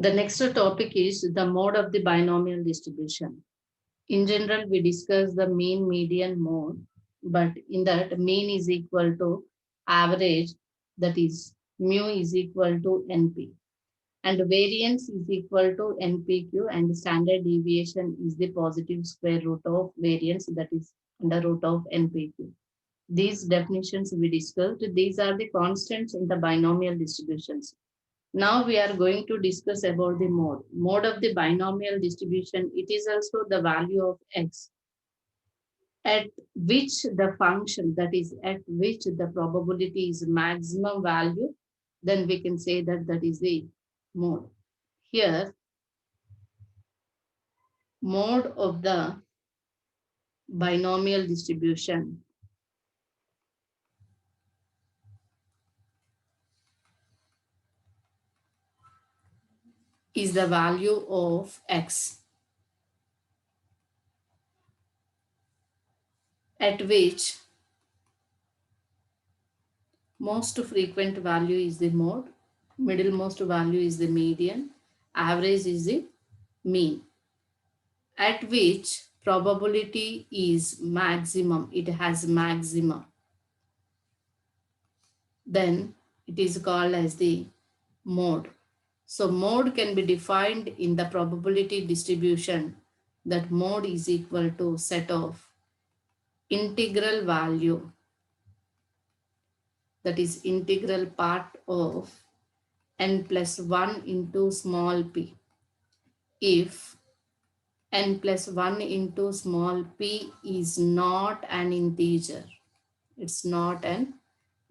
The next topic is the mode of the binomial distribution. In general, we discuss the mean median mode, but in that mean is equal to average, that is mu is equal to NP, and variance is equal to NPQ, and standard deviation is the positive square root of variance, that is under root of NPQ. These definitions we discussed, these are the constants in the binomial distributions. Now we are going to discuss about the mode. Mode of the binomial distribution, it is also the value of x at which the function, that is at which the probability is maximum value, then we can say that that is the mode. Here, mode of the binomial distribution is the value of x at which most frequent value is the mode, middlemost value is the median, average is the mean, at which probability is maximum, it has maximum, then it is called as the mode. So mode can be defined in the probability distribution, that mode is equal to set of integral value, that is integral part of n plus 1 into small p. If n plus 1 into small p is not an integer, it's not an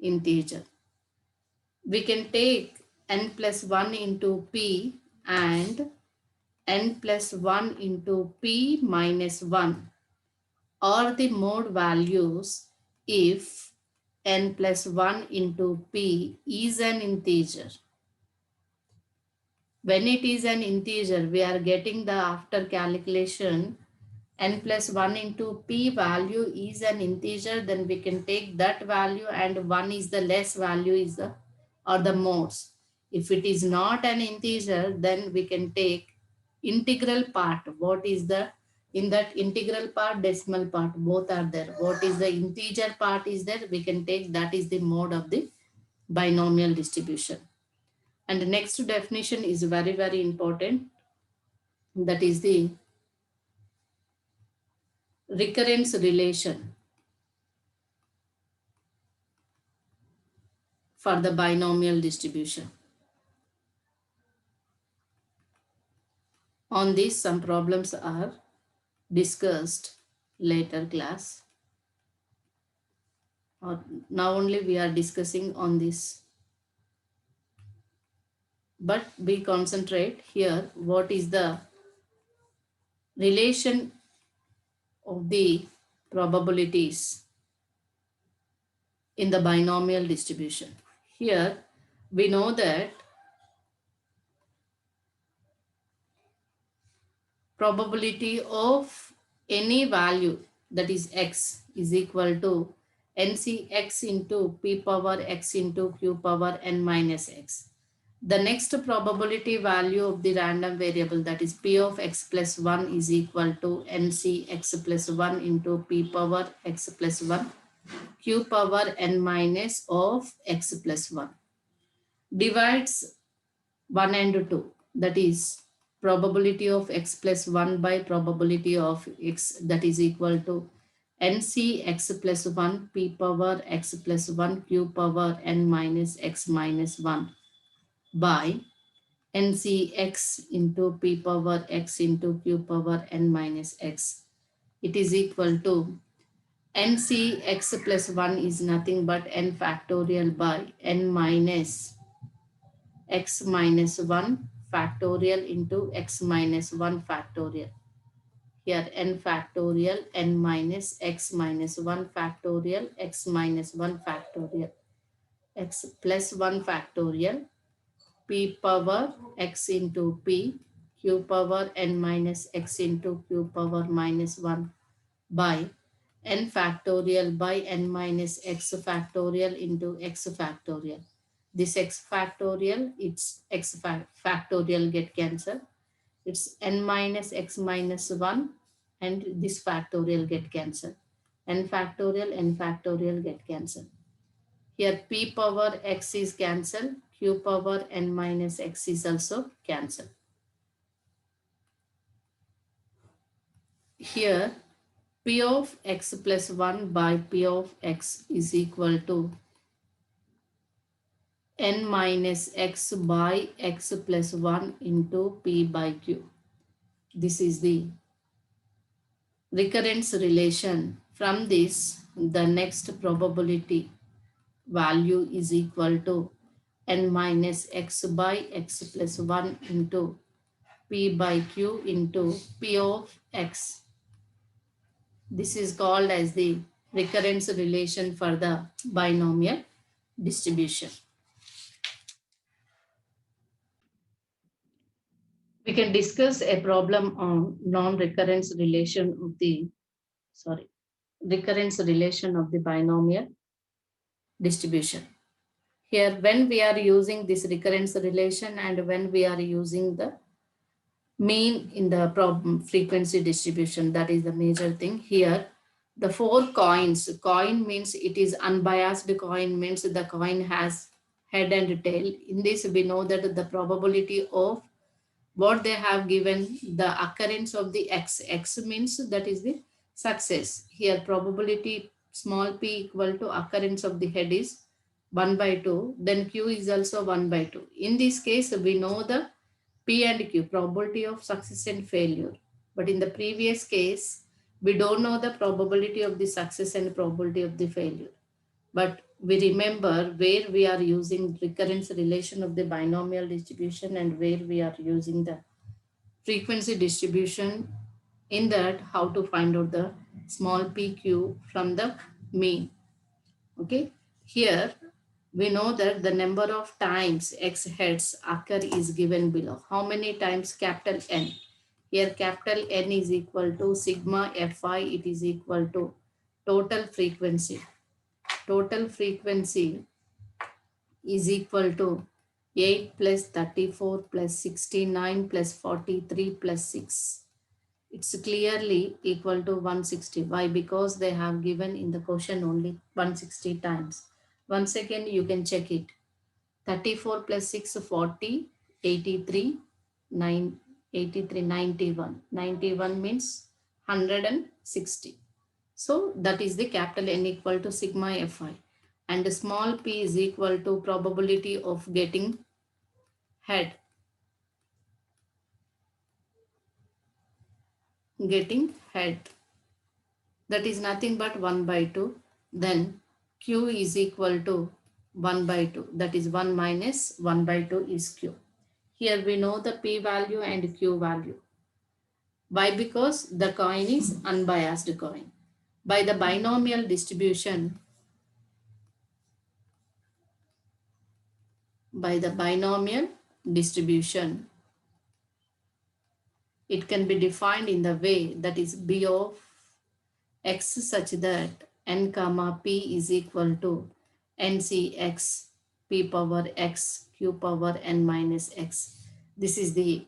integer, we can take n plus 1 into p and n plus 1 into p minus 1 are the mode values if n plus 1 into p is an integer. When it is an integer, we are getting the after calculation n plus 1 into p value is an integer, then we can take that value and 1 is the less value is the or the modes. If it is not an integer, then we can take integral part. What is the, in that integral part, decimal part, both are there. What is the integer part is there, we can take that is the mode of the binomial distribution. And the next definition is very, very important. That is the recurrence relation for the binomial distribution. On this, some problems are discussed later class. Or now only we are discussing on this. But we concentrate here what is the relation of the probabilities in the binomial distribution. Here we know that probability of any value, that is x, is equal to ncx into p power x into q power n minus x. The next probability value of the random variable, that is p of x plus 1, is equal to ncx plus 1 into p power x plus 1 q power n minus of x plus 1, divides 1 and 2, that is probability of x plus 1 by probability of x, that is equal to nc x plus 1 p power x plus 1 q power n minus x minus 1 by nc x into p power x into q power n minus x. It is equal to nc x plus 1 is nothing but n factorial by n minus x minus 1 factorial into x minus 1 factorial. Here n factorial, n minus x minus 1 factorial, x minus 1 factorial, x plus 1 factorial, p power x into p, q power n minus x into q power minus 1 by n factorial by n minus x factorial into x factorial. This x factorial, it's factorial get cancelled. It's n minus x minus 1 and this factorial get cancelled. N factorial get cancelled. Here p power x is cancelled, q power n minus x is also cancelled. Here p of x plus 1 by p of x is equal to n minus x by x plus 1 into p by q. This is the recurrence relation. From this, the next probability value is equal to n minus x by x plus 1 into p by q into p of x. This is called as the recurrence relation for the binomial distribution. We can discuss a problem on non-recurrence relation of the, recurrence relation of the binomial distribution. Here, when we are using this recurrence relation and when we are using the mean in the problem frequency distribution, that is the major thing. Here, the 4 coins, coin means it is unbiased coin, means the coin has head and tail. In this, we know that the probability of what they have given, the occurrence of the x means that is the success. Here probability small p equal to occurrence of the head is 1 by 2, then q is also 1 by 2. In this case, we know the p and q, probability of success and failure. But in the previous case, we don't know the probability of the success and probability of the failure. But we remember where we are using recurrence relation of the binomial distribution and where we are using the frequency distribution. In that, how to find out the small pq from the mean. Okay, here we know that the number of times x heads occur is given below. How many times? Capital N. Here capital N is equal to sigma fi, it is equal to total frequency. Total frequency is equal to 8 plus 34 plus 69 plus 43 plus 6. It's clearly equal to 160. Why? Because they have given in the question only 160 times. Once again, you can check it. 34 plus 6, 40, 83, 9, 83, 91. 91 means 160. So that is the capital N equal to sigma Fi. And the small p is equal to probability of getting head. Getting head. That is nothing but 1 by 2. Then q is equal to 1 by 2. That is 1 minus 1 by 2 is q. Here we know the p value and q value. Why? Because the coin is unbiased coin. By the binomial distribution, it can be defined in the way that is b of x such that n comma p is equal to ncx p power x q power n minus x. This is the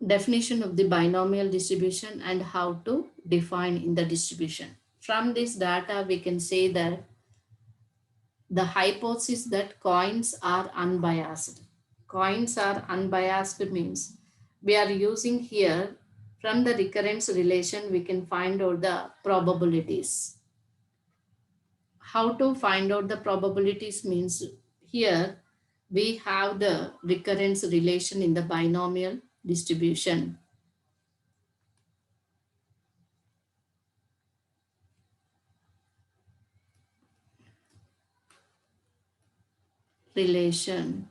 definition of the binomial distribution and how to define in the distribution. From this data, we can say that the hypothesis that coins are unbiased. Coins are unbiased means we are using here from the recurrence relation, we can find out the probabilities. How to find out the probabilities means here we have the recurrence relation in the binomial distribution. Relation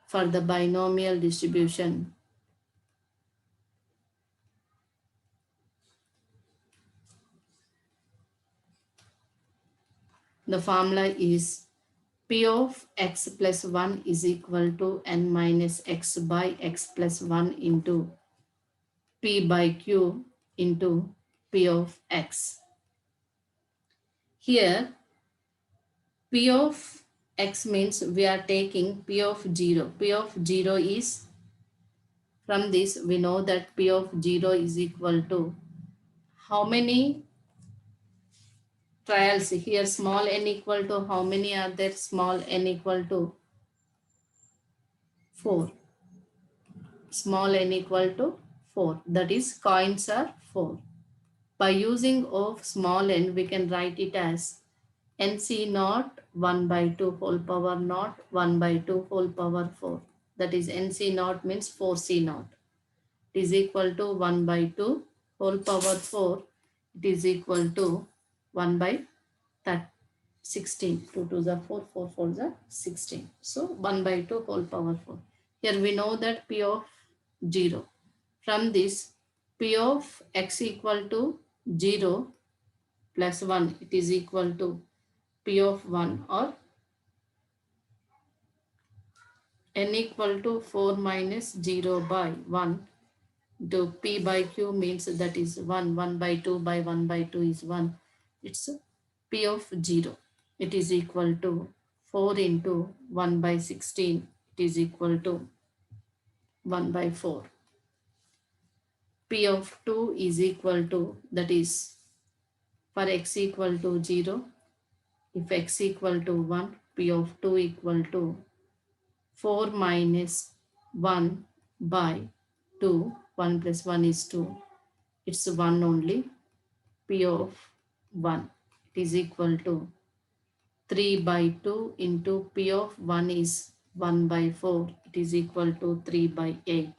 for the binomial distribution. The formula is p of x plus 1 is equal to n minus x by x plus 1 into p by q into p of x. Here, p of x means we are taking P of 0. P of 0 is, from this we know that P of 0 is equal to how many trials here, small n equal to how many are there, small n equal to 4, small n equal to 4, that is coins are 4. By using of small n we can write it as nc naught 1 by 2 whole power naught 1 by 2 whole power 4, that is nc naught means 4c naught, it is equal to 1 by 2 whole power 4, it is equal to 1 by 16. 2 to the 4, 4 4 the 16. So 1 by 2 whole power 4. Here we know that P of 0. From this, P of x equal to 0 plus 1, it is equal to P of 1, or n equal to 4 minus 0 by 1 to P by Q means that is 1. 1 by 2 by 1 by 2 is 1. It's P of 0. It is equal to 4 into 1 by 16. It is equal to 1 by 4. P of 2 is equal to, that is for x equal to 0. If x equal to 1, P of 2 equal to 4 minus 1 by 2. 1 plus 1 is 2. It's 1 only. P of 1, it is equal to 3 by 2 into P of 1 is 1 by 4. It is equal to 3 by 8.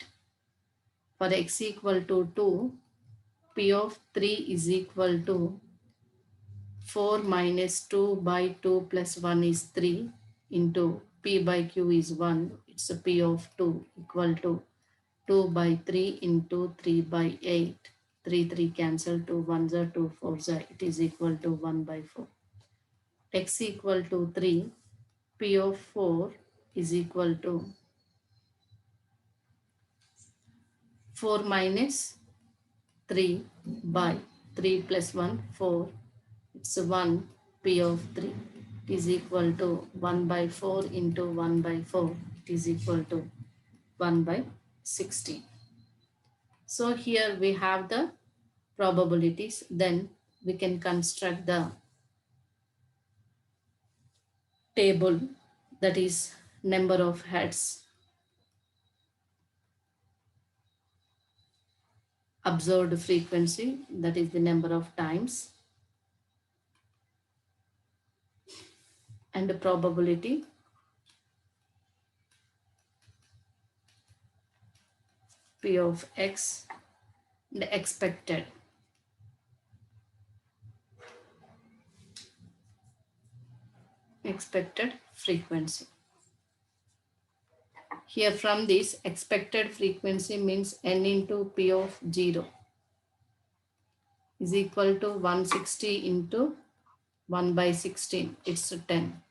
For x equal to 2, P of 3 is equal to 4 minus 2 by 2 plus 1 is 3 into P by Q is 1. It's a P of 2 equal to 2 by 3 into 3 by 8. 3 3 cancel, 2 1s are 2 4s are, it is equal to 1 by 4. X equal to 3, P of 4 is equal to 4 minus 3 by 3 plus 1 4, it's 1. P of 3 is equal to 1 by 4 into 1 by 4, it is equal to 1 by 16. So here we have the probabilities, then we can construct the table, that is number of heads, observed frequency, that is the number of times, and the probability, P of x, the expected frequency. Here from this expected frequency means n into P of 0 is equal to 160 into 1 by 16, it's 10.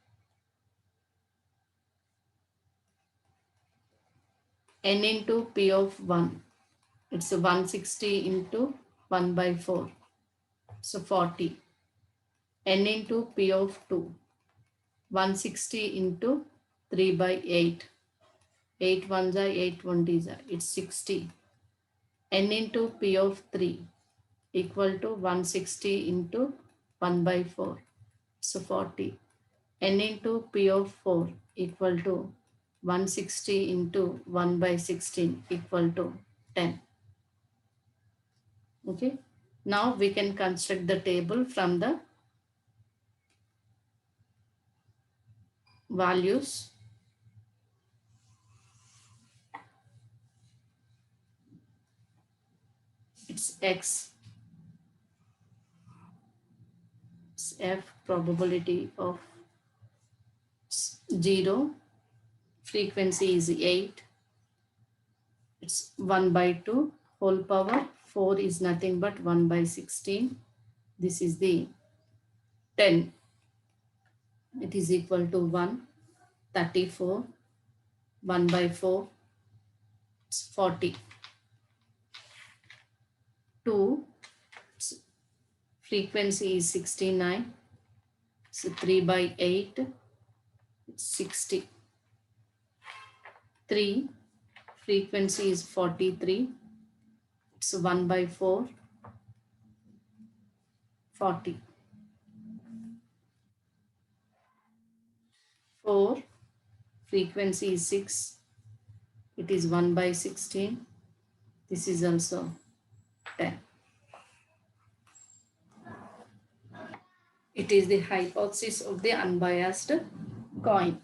N into P of 1, it's 160 into 1 by 4, so 40. N into P of 2, 160 into 3 by 8, 8 ones are 8 20s are, it's 60. N into P of 3 equal to 160 into 1 by 4, so 40. N into P of 4 equal to 160 into 1 by 16 equal to 10. Okay. Now we can construct the table from the values. It's x, it's f, probability of 0, frequency is 8, it's 1 by 2 whole power 4 is nothing but 1 by 16, this is the 10, it is equal to 1, 34, 1 by 4, it's 40, 2, frequency is 69, so 3 by 8, 60. 3, frequency is 43. It's 1 by 4, 40. 4, frequency is 6. It is 1 by 16. This is also 10. It is the hypothesis of the unbiased coin.